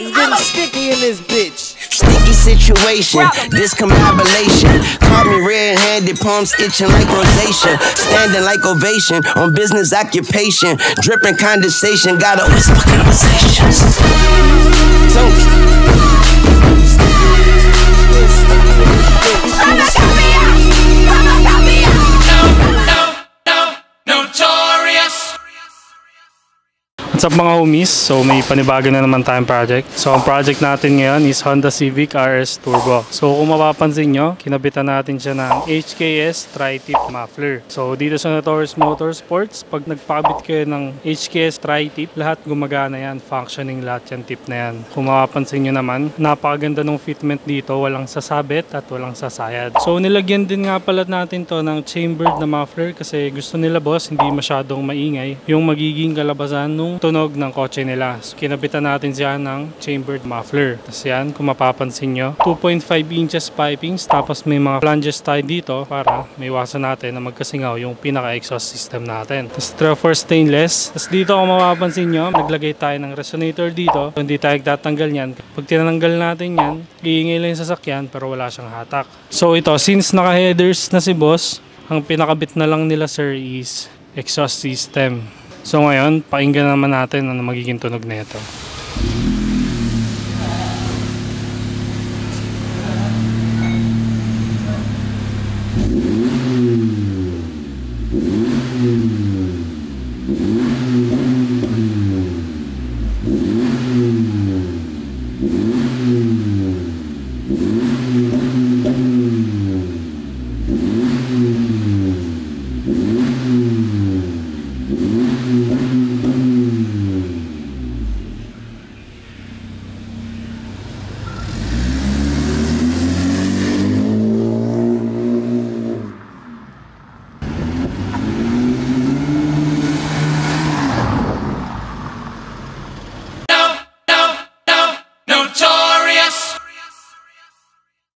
It's getting sticky in this bitch. Sticky situation, discombobulation. Caught me red-handed, palms itching like rosacea. Standing like ovation on business occupation. Dripping condensation, gotta whisper conversations. What's up mga homies? So may panibago na naman tayong project. So ang project natin ngayon is Honda Civic RS Turbo. So kung mapapansin nyo, kinabitan natin siya ng HKS Tri-Tip muffler. So dito sa Notorious Motorsports, pag nagpakabit kayo ng HKS Tri-Tip, lahat gumagana yan, functioning lahat yan tip na yan. Kung mapapansin nyo naman, napakaganda ng fitment dito, walang sasabit at walang sasayad. So nilagyan din nga pala natin to ng chambered na muffler kasi gusto nila boss hindi masyadong maingay yung magiging kalabasan nung tunog ng kotse nila. So, kinabitan natin siya ng chambered muffler. Tapos yan, kung mapapansin nyo, 2.5 inches pipings, tapos may mga flanges tayo dito para may iwasan natin na magkasingaw yung pinaka-exhaust system natin. Tapos for stainless. Tapos dito kung mapapansin nyo, naglagay tayo ng resonator dito. So, hindi tayo tatanggal yan. Pag tinanggal natin yan, iingay lang yung sasakyan pero wala siyang hatak. So ito, since naka-headers na si boss, ang pinakabit na lang nila sir is exhaust system. So ngayon, pakinggan naman natin ano magiging tunog na ito.